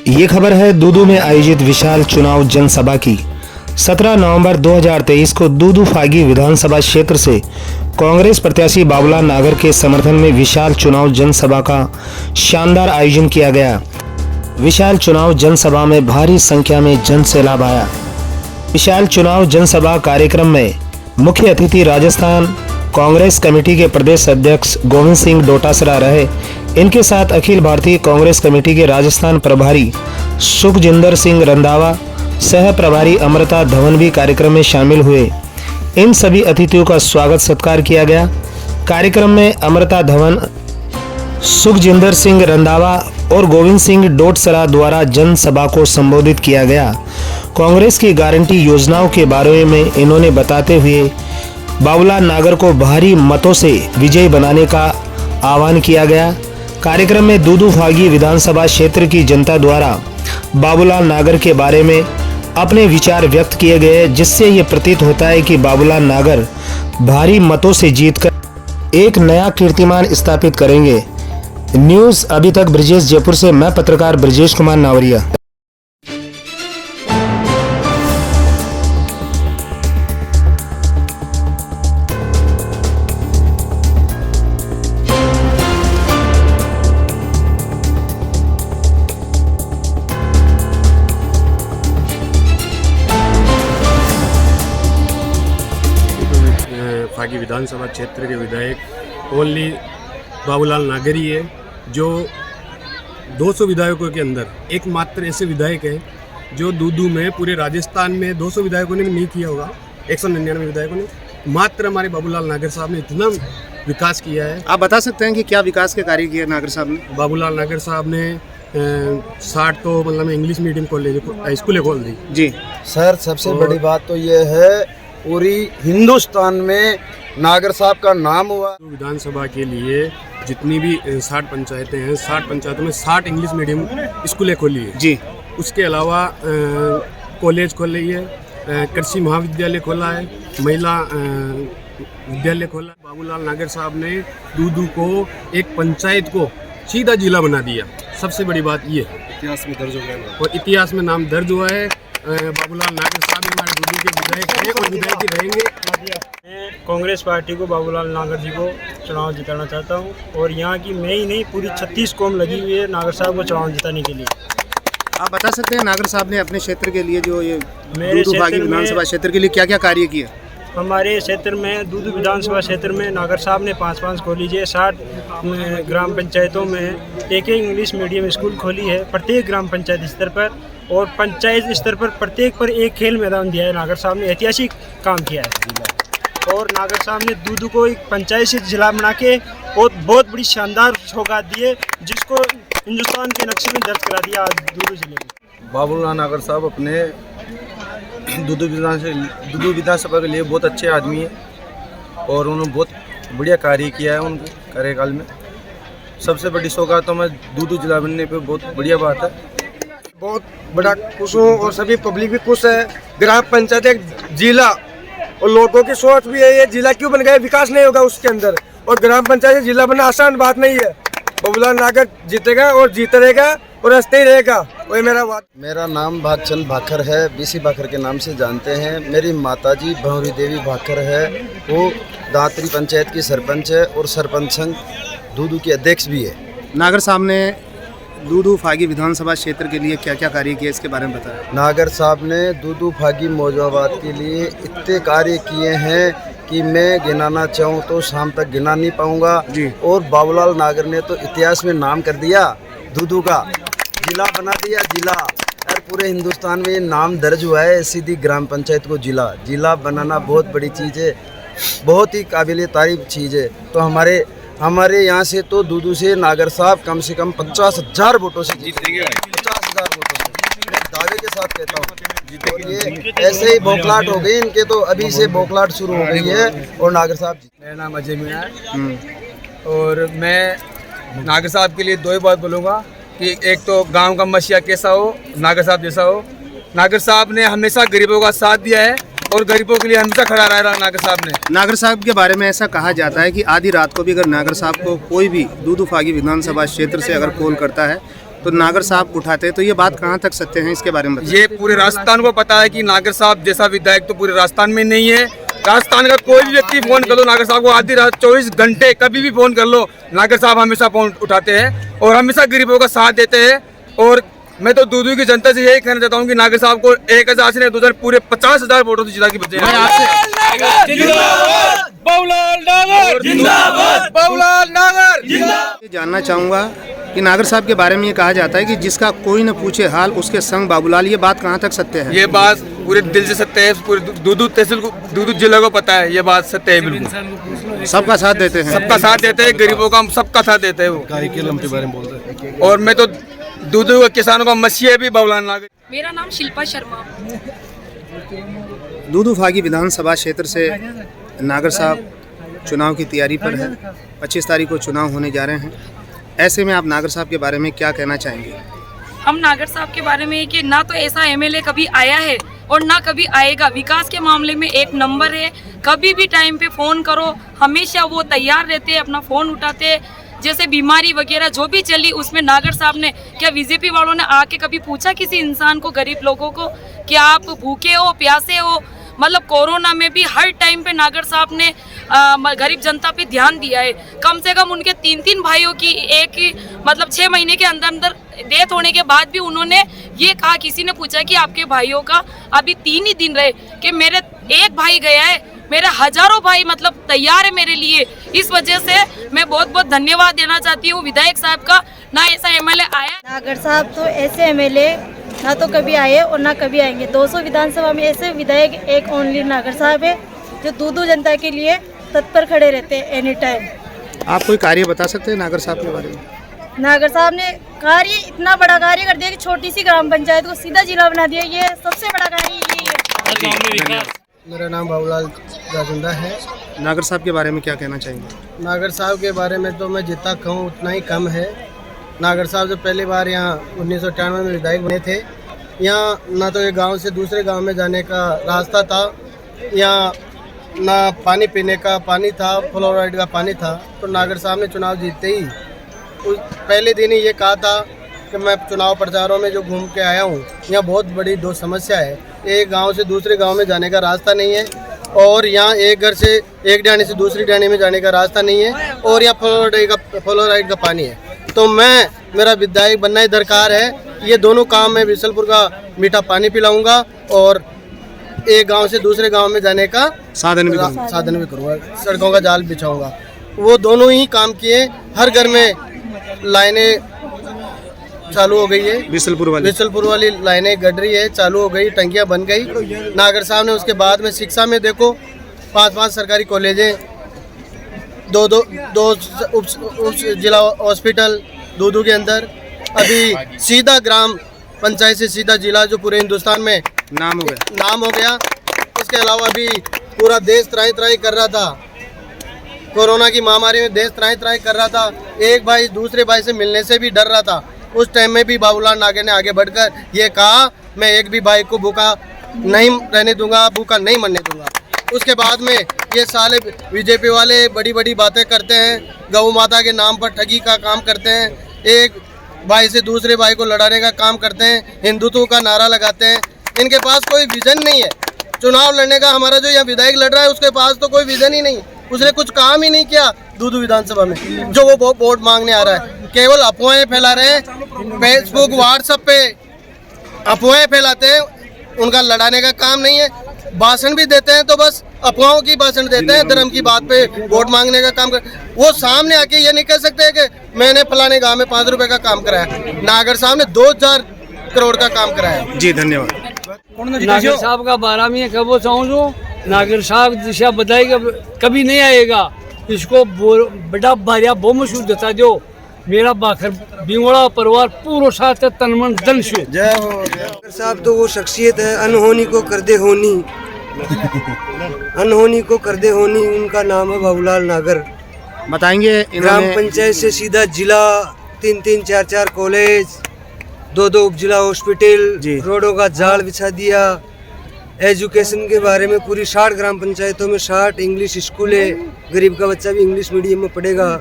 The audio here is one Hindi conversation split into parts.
ये खबर है दूदू में आयोजित विशाल चुनाव जनसभा की। 17 नवंबर 2023 को दूदू फागी विधानसभा क्षेत्र से कांग्रेस प्रत्याशी बाबूलाल नागर के समर्थन में विशाल चुनाव जनसभा का शानदार आयोजन किया गया। विशाल चुनाव जनसभा में भारी संख्या में जन सैलाब आया। विशाल चुनाव जनसभा कार्यक्रम में मुख्य अतिथि राजस्थान कांग्रेस कमेटी के प्रदेश अध्यक्ष गोविंद सिंह डोटासरा रहे। इनके साथ अखिल भारतीय कांग्रेस कमेटी के राजस्थान प्रभारी सुखजिंदर सिंह रंधावा, सह प्रभारी अमृता धवन भी कार्यक्रम में शामिल हुए। इन सभी अतिथियों का स्वागत सत्कार किया गया। कार्यक्रम में अमृता धवन, सुखजिंदर सिंह रंधावा और गोविंद सिंह डोटासरा द्वारा जनसभा को संबोधित किया गया। कांग्रेस की गारंटी योजनाओं के बारे में इन्होंने बताते हुए बाबूलाल नागर को भारी मतों से विजयी बनाने का आह्वान किया गया। कार्यक्रम में दूदू फागी विधानसभा क्षेत्र की जनता द्वारा बाबूलाल नागर के बारे में अपने विचार व्यक्त किए गए, जिससे ये प्रतीत होता है कि बाबूलाल नागर भारी मतों से जीतकर एक नया कीर्तिमान स्थापित करेंगे। न्यूज़ अभी तक ब्रजेश जयपुर से, मैं पत्रकार ब्रजेश कुमार नावरिया। फागी विधानसभा क्षेत्र के विधायक ओनली बाबूलाल नागर ही है, जो 200 विधायकों के अंदर एकमात्र ऐसे विधायक हैं जो दूदू में पूरे राजस्थान में 200 विधायकों ने नहीं किया होगा, 199 विधायकों ने, मात्र हमारे बाबूलाल नागर साहब ने इतना विकास किया है। आप बता सकते हैं कि क्या विकास के कार्य किए नागर साहब ने? बाबूलाल नागर साहब ने 60 तो मतलब इंग्लिश मीडियम कॉलेज स्कूलें खोल दी जी सर। सबसे बड़ी बात तो ये है, पूरी हिंदुस्तान में नागर साहब का नाम हुआ। विधानसभा के लिए जितनी भी 60 पंचायतें हैं, 60 पंचायतों में 60 इंग्लिश मीडियम स्कूलें खोली है जी। उसके अलावा कॉलेज खोल रही है, कृषि महाविद्यालय खोला है, महिला विद्यालय खोला है। बाबूलाल नागर साहब ने दूदू को एक पंचायत को सीधा जिला बना दिया। सबसे बड़ी बात ये इतिहास में दर्ज हो गया और इतिहास में नाम दर्ज हुआ है। बाबूलाल नागर साहब हमारे दूदू के विधायक हैं और विधायक ही रहेंगे। मैं कांग्रेस पार्टी को बाबूलाल नागर जी को चुनाव जिताना चाहता हूं और यहाँ की मैं ही नहीं, पूरी 36 कौम लगी हुई है नागर साहब को चुनाव जिताने के लिए। आप बता सकते हैं नागर साहब ने अपने क्षेत्र के लिए जो ये मेरे दूदू फागी विधानसभा क्षेत्र के लिए क्या क्या कार्य किए? हमारे क्षेत्र में दूदू विधानसभा क्षेत्र में नागर साहब ने 5-5 कॉलेज, 60 ग्राम पंचायतों में एक इंग्लिश मीडियम स्कूल खोली है प्रत्येक ग्राम पंचायत स्तर पर, और पंचायत स्तर पर प्रत्येक पर एक खेल मैदान दिया है। नागर साहब ने ऐतिहासिक काम किया है और नागर साहब ने दूदू को एक पंचायत से जिला बना के बहुत बड़ी शानदार सौगात दी है, जिसको हिंदुस्तान के नक्शे में दर्ज करा दिया आज दूदू जिले में। बाबूलाल नागर साहब अपने दूदू विधानसभा के लिए बहुत अच्छे आदमी हैं और उन्होंने बहुत बढ़िया कार्य किया है उनके कार्यकाल में। सबसे बड़ी सौगातों में दूदू जिला बनने पे बहुत बढ़िया बात है। बहुत बड़ा खुश हूँ और सभी पब्लिक भी खुश है। ग्राम पंचायत एक जिला और लोगों की सोच भी है, ये जिला क्यों बन गया, विकास नहीं होगा उसके अंदर, और ग्राम पंचायत जिला बनना आसान बात नहीं है। बाबूलाल नागर जीतेगा और जीते रहेगा और हंसते ही रहेगा, वही मेरा बात। मेरा नाम भागचंद भाकर है, बीसी भाकर के नाम से जानते हैं। मेरी माताजी भंवरी देवी भाकर है, वो दात्री पंचायत की सरपंच है और सरपंच संघ दूदू की अध्यक्ष भी है। नागर साहब ने दूदू फागी विधानसभा क्षेत्र के लिए क्या क्या कार्य किए, इसके बारे में बताया। नागर साहब ने दूदू फागी मौजूदाबाद के लिए इतने कार्य किए हैं कि मैं गिनाना चाहूँ तो शाम तक गिना नहीं पाऊँगा जी। और बाबूलाल नागर ने तो इतिहास में नाम कर दिया, दूदू का जिला बना दिया जिला, और पूरे हिंदुस्तान में ये नाम दर्ज हुआ है। सीधी ग्राम पंचायत को जिला बनाना बहुत बड़ी चीज़ है, बहुत ही काबिल तारीफ चीज़ है। तो हमारे यहाँ से तो दूदू से नागर साहब कम से कम 50,000 वोटों से जीतेंगे, 50,000 वोटों से, मैं दावे के साथ कहता हूँ। और ये ऐसे ही बौखलाहट हो गई इनके, तो अभी से बौखलाहट शुरू हो गई है और नागर साहब। मेरा नाम अजय मीणा है और मैं नागर साहब के लिए दो ही बात बोलूँगा कि एक तो गांव का मसीहा कैसा हो, नागर साहब जैसा हो। नागर साहब ने हमेशा गरीबों का साथ दिया है और गरीबों के लिए हमेशा खड़ा रहा नागर साहब ने। नागर साहब के बारे में ऐसा कहा जाता है कि आधी रात को भी अगर नागर साहब को कोई भी दूदू फागी विधानसभा क्षेत्र से अगर कॉल करता है तो नागर साहब उठाते, तो ये बात कहाँ तक सत्य है, इसके बारे में बताइए। ये पूरे राजस्थान को पता है कि नागर साहब जैसा विधायक तो पूरे राजस्थान में नहीं है। राजस्थान का कोई भी व्यक्ति फोन कर लो नागर साहब को, आधी रात 24 घंटे कभी भी फोन कर लो, नागर साहब हमेशा फोन उठाते हैं और हमेशा गरीबों का साथ देते हैं। और मैं तो दूधू की जनता से यही कहना चाहता हूँ कि नागर साहब को 1000 से नहीं 2000 पूरे 50,000 वोटों से जिला की बचे। जानना चाहूँगा कि नागर साहब के बारे में ये कहा जाता है कि जिसका कोई न पूछे हाल उसके संग बाबूलाल, ये बात कहाँ तक सत्य है? ये बात पूरे दिल से सत्य है, पूरे दूधू तहसील को, दूधू जिले को पता है, ये बात सत्य है बिल्कुल। सबका साथ देते हैं, सबका साथ देते हैं, गरीबों का सबका साथ देते हैं वो। के बारे में बोलते हैं। और मैं तो दूधू किसानों का मसीहा भी बाबूलाल नागर। मेरा नाम शिल्पा शर्मा। दूधू फागी विधानसभा क्षेत्र से नागर साहब चुनाव की तैयारी पर है। 25 तारीख को चुनाव होने जा रहे हैं। ऐसे में आप नागर साहब के बारे में क्या कहना चाहेंगे? हम नागर साहब के बारे में कि ना तो ऐसा एमएलए कभी आया है और ना कभी आएगा। विकास के मामले में एक नंबर है। कभी भी टाइम पे फ़ोन करो, हमेशा वो तैयार रहते हैं, अपना फ़ोन उठाते हैं। जैसे बीमारी वगैरह जो भी चली उसमें नागर साहब ने, क्या बीजेपी वालों ने आके कभी पूछा किसी इंसान को, गरीब लोगों को, कि आप भूखे हो, प्यासे हो? मतलब कोरोना में भी हर टाइम पे नागर साहब ने गरीब जनता पे ध्यान दिया है। कम से कम उनके 3 भाइयों की एक ही मतलब 6 महीने के अंदर अंदर डेथ होने के बाद भी उन्होंने ये कहा, किसी ने पूछा कि आपके भाइयों का अभी 3 ही दिन रहे, कि मेरे एक भाई गया है, मेरे हजारों भाई मतलब तैयार है मेरे लिए। इस वजह से मैं बहुत बहुत धन्यवाद देना चाहती हूँ विधायक साहब का। ना ऐसा एमएलए आया। नागर साहब तो ऐसे एमएलए ना तो कभी आए और ना कभी आएंगे। 200 विधानसभा में ऐसे विधायक एक ओनली नागर साहब है जो दूधू जनता के लिए तत्पर खड़े रहते हैं एनी टाइम। आप कोई कार्य बता सकते हैं नागर साहब के बारे में? नागर साहब ने कार्य इतना बड़ा कार्य कर दिया कि छोटी सी ग्राम पंचायत को सीधा जिला बना दिया। ये सबसे बड़ा कार्य यही है। मेरा नाम बाबूलाल राजिंदा है। नागर साहब के बारे में क्या कहना चाहेंगे? नागर साहब के बारे में तो मैं जितना कहूँ उतना ही कम है। नागर साहब जब पहली बार यहाँ 1998 में विधायक बने थे, यहाँ ना तो एक गांव से दूसरे गांव में जाने का रास्ता था, यहाँ ना पानी पीने का पानी था, फ्लोराइड का पानी था। तो नागर साहब ने चुनाव जीतते ही उस पहले दिन ही ये कहा था कि मैं चुनाव प्रचारों में जो घूम के आया हूँ, यहाँ बहुत बड़ी 2 समस्या है। एक गांव से दूसरे गांव में जाने का रास्ता नहीं है, और यहाँ एक घर से एक डाणी से दूसरी डाणी में जाने का रास्ता नहीं है, और यहाँ फ्लोराइड का पानी है। तो मेरा विधायक बनना ही दरकार है। ये दोनों काम मैं विशलपुर का मीठा पानी पिलाऊंगा और एक गांव से दूसरे गांव में जाने का साधन भी करूँगा, सड़कों का जाल बिछाऊंगा। वो दोनों ही काम किए। हर घर में लाइनें चालू हो गई है, विशलपुर वाली लाइनें गड़ रही है, चालू हो गई, टंकियां बन गई। नागर साहब ने उसके बाद में शिक्षा में देखो 5 सरकारी कॉलेजें, 2 उप जिला हॉस्पिटल दूधू के अंदर। अभी सीधा ग्राम पंचायत से सीधा जिला जो पूरे हिंदुस्तान में नाम हो गया। इसके अलावा अभी पूरा देश त्राही कर रहा था, कोरोना की महामारी में देश त्राही कर रहा था। एक भाई दूसरे भाई से मिलने से भी डर रहा था। उस टाइम में भी बाबूलाल नागर ने आगे बढ़कर ये कहा, मैं एक भी भाई को भूखा नहीं रहने दूंगा, भूखा नहीं मरने दूंगा। उसके बाद में ये साले बीजेपी वाले बड़ी बड़ी बातें करते हैं, गौ माता के नाम पर ठगी का काम करते हैं, एक भाई से दूसरे भाई को लड़ाने का काम करते हैं, हिंदुत्व का नारा लगाते हैं। इनके पास कोई विजन नहीं है चुनाव लड़ने का। हमारा जो यहाँ विधायक लड़ रहा है उसके पास तो कोई विजन ही नहीं, उसने कुछ काम ही नहीं किया दूधू विधानसभा में, जो वो वोट मांगने आ रहा है। केवल अफवाहें फैला रहे हैं, फेसबुक व्हाट्सएप पे अफवाहें फैलाते हैं, उनका लड़ाने का काम नहीं है। भाषण भी देते हैं तो बस अफवाहों की भाषण देते हैं, धर्म की बात पे वोट मांगने का काम कर। वो सामने आके ये नहीं कह सकते कि मैंने फलाने गांव में 5 रुपए का काम कराया। नागर साहब ने 2000 करोड़ का काम कराया। जी धन्यवाद। नागर साहब का बारे में कब चाहूँ, नागर साहब दिशा बताएगा कभी नहीं आएगा। इसको बड़ा भारिया बहुत मशहूर देता जो मेरा बाखर बिंगोड़ा परिवार पूरा साथ तन मन धन से। जय हो। नागर साहब तो वो शख्सियत है, अनहोनी को कर दे होनी, अनहोनी को कर दे होनी। उनका नाम है बाबूलाल नागर। बताएंगे ग्राम पंचायत से सीधा जिला, 3-3, 4-4 कॉलेज, 2-2 उप जिला हॉस्पिटल, रोडों का जाल बिछा दिया। एजुकेशन के बारे में पूरी 60 ग्राम पंचायतों में 60 इंग्लिश स्कूल है, गरीब का बच्चा भी इंग्लिश मीडियम में पढ़ेगा।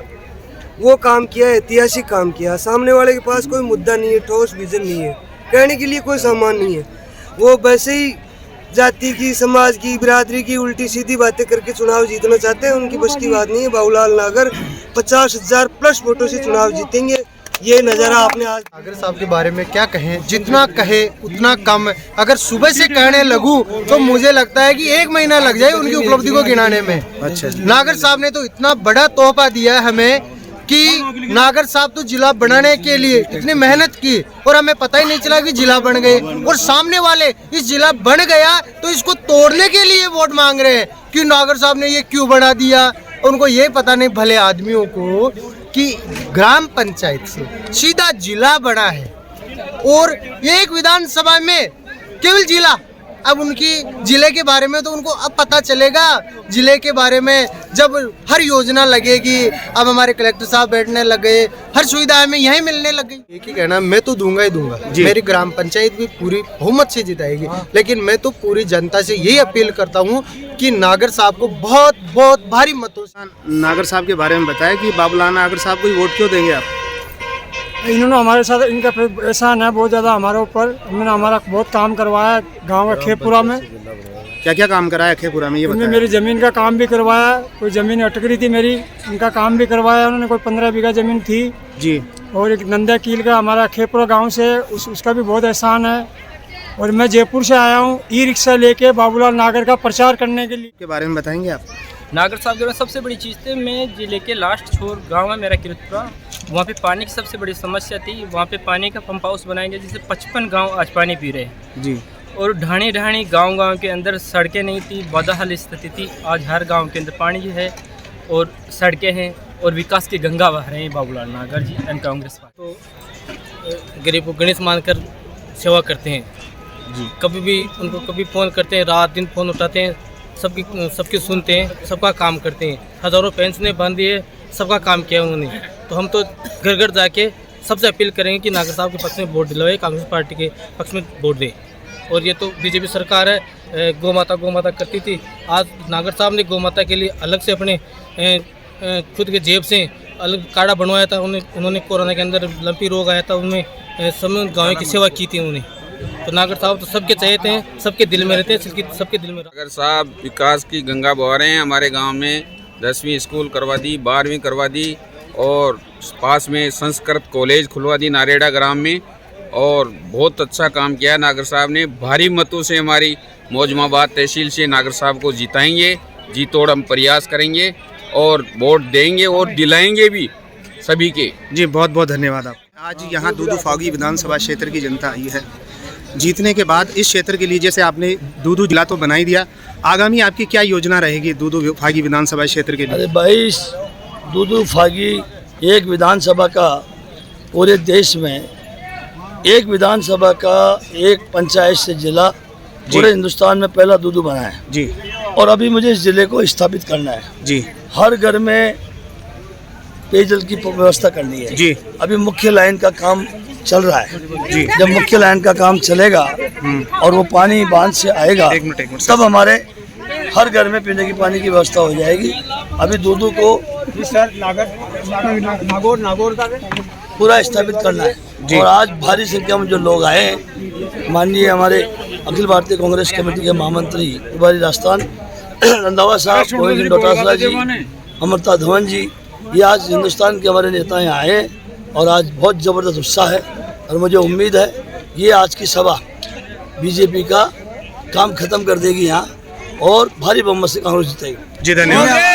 वो काम किया, ऐतिहासिक काम किया। सामने वाले के पास कोई मुद्दा नहीं है, ठोस विजन नहीं है, कहने के लिए कोई सामान नहीं है। वो वैसे ही जाति की, समाज की, बिरादरी की उल्टी सीधी बातें करके चुनाव जीतना चाहते हैं। उनकी बस की बात नहीं है। बाबूलाल नागर 50,000 प्लस वोटों से चुनाव जीतेंगे। ये नज़ारा आपने आज नागर साहब के बारे में क्या कहें? जितना कहे उतना कम है। अगर सुबह से कहने लगूं तो मुझे लगता है कि 1 महीना लग जाए उनकी उपलब्धि को गिनाने में। अच्छा, नागर साहब ने तो इतना बड़ा तोहफा दिया है हमें कि नागर साहब तो जिला बनाने के लिए इतनी मेहनत की और हमें पता ही नहीं चला कि जिला बन गए। और सामने वाले इस जिला बन गया तो इसको तोड़ने के लिए वोट मांग रहे हैं कि नागर साहब ने ये क्यों बना दिया। उनको ये पता नहीं भले आदमियों को कि ग्राम पंचायत से सीधा जिला बना है और एक विधानसभा में केवल जिला। अब उनकी जिले के बारे में तो उनको अब पता चलेगा। जिले के बारे में जब हर योजना लगेगी, अब हमारे कलेक्टर साहब बैठने लग गए, हर सुविधा हमें यहीं मिलने लग गई। एक ही कहना, मैं तो दूंगा ही दूंगा। मेरी ग्राम पंचायत भी पूरी बहुमत से जिताएगी, लेकिन मैं तो पूरी जनता से यही अपील करता हूँ कि नागर साहब को बहुत बहुत भारी मतों से। नागर साहब के बारे में बताया कि बाबूलाल नागर साहब को वोट क्यों देंगे आप? इन्होंने हमारे साथ, इनका एहसान है बहुत ज़्यादा हमारे ऊपर। इन्होंने हमारा बहुत काम करवाया गांव खेपुरा में। क्या क्या काम कराया खेपुरा में, ये उन्होंने मेरी ज़मीन का काम भी करवाया। कोई ज़मीन अटक रही थी मेरी, उनका काम भी करवाया उन्होंने। कोई 15 बीघा ज़मीन थी जी। और एक नंदा कील का हमारा खेपुरा गांव से, उसका भी बहुत एहसान है। और मैं जयपुर से आया हूँ ई रिक्शा लेके बाबूलाल नागर का प्रचार करने के लिए। के बारे में बताएंगे आप? नागर साहब के सबसे बड़ी चीज़ थी, मैं जिले के लास्ट छोर गांव है मेरा किरतपुरा, वहाँ पे पानी की सबसे बड़ी समस्या थी। वहाँ पे पानी का पंप हाउस बनाएंगे जिससे 55 गांव आज पानी पी रहे हैं जी। और ढाणी गांव के अंदर सड़कें नहीं थी, बदहाल स्थिति थी। आज हर गांव के अंदर पानी है और सड़कें हैं और विकास की गंगा बह रहे हैं बाबूलाल नागर जी एंड कांग्रेस पार्टी। तो गरीब को गणेश मानकर सेवा करते हैं जी। कभी भी उनको कभी फ़ोन करते हैं, रात दिन फ़ोन उठाते हैं, सबकी सुनते हैं, सबका काम करते हैं। हज़ारों पेंशनें बंद दिए, सबका काम किया उन्होंने। तो हम तो घर घर जाके सबसे अपील करेंगे कि नागर साहब के पक्ष में वोट दिलवाए, कांग्रेस पार्टी के पक्ष में वोट दें। और ये तो बीजेपी सरकार है, गौ माता करती थी। आज नागर साहब ने गौ माता के लिए अलग से अपने खुद के जेब से अलग कार्ड बनवाया था। उन्होंने कोरोना के अंदर लंपी रोग आया था, उनमें सब गाँव की सेवा की थी उन्होंने। तो नागर साहब तो सबके चाहते हैं, सबके दिल में रहते हैं, सबके दिल में। नागर साहब विकास की गंगा बहा रहे हैं। हमारे गांव में 10वीं स्कूल करवा दी, 12वीं करवा दी और पास में संस्कृत कॉलेज खुलवा दी नारेड़ा ग्राम में। और बहुत अच्छा काम किया नागर साहब ने। भारी मतों से हमारी मौजमाबाद तहसील से नागर साहब को जिताएंगे। जी तोड़ हम प्रयास करेंगे और वोट देंगे और दिलाएंगे भी सभी के। जी बहुत बहुत धन्यवाद आप। आज यहाँ दूदू फागी विधानसभा क्षेत्र की जनता आई है। जीतने के बाद इस क्षेत्र के लिए, जैसे आपने दूदू जिला तो बना ही दिया, आगामी आपकी क्या योजना रहेगी दूदू फागी विधानसभा क्षेत्र के लिए? अरे भाई, दूदू फागी एक विधानसभा का पूरे देश में, एक विधानसभा का एक पंचायत से जिला पूरे हिंदुस्तान में पहला दूदू बना है जी। और अभी मुझे इस जिले को स्थापित करना है जी। हर घर में पेयजल की व्यवस्था करनी है जी। अभी मुख्य लाइन का काम चल रहा है जी। जब मुख्य लाइन का काम चलेगा और वो पानी बांध से आएगा, तब हमारे हर घर में पीने की पानी की व्यवस्था हो जाएगी। अभी दूदू को नागौर पूरा स्थापित करना है। और आज भारी संख्या में जो लोग आए हैं, माननीय हमारे अखिल भारतीय कांग्रेस कमेटी के महामंत्री प्रभारी राजस्थान रंधावा साहब, मोहित डोटासरा जी, अमृता धवन जी, ये आज हिंदुस्तान के हमारे नेता यहाँ आए हैं और आज बहुत ज़बरदस्त उत्साह है। और मुझे उम्मीद है ये आज की सभा बीजेपी का काम खत्म कर देगी यहाँ और भारी बहुमत से कांग्रेस जीतेगी। जी धन्यवाद।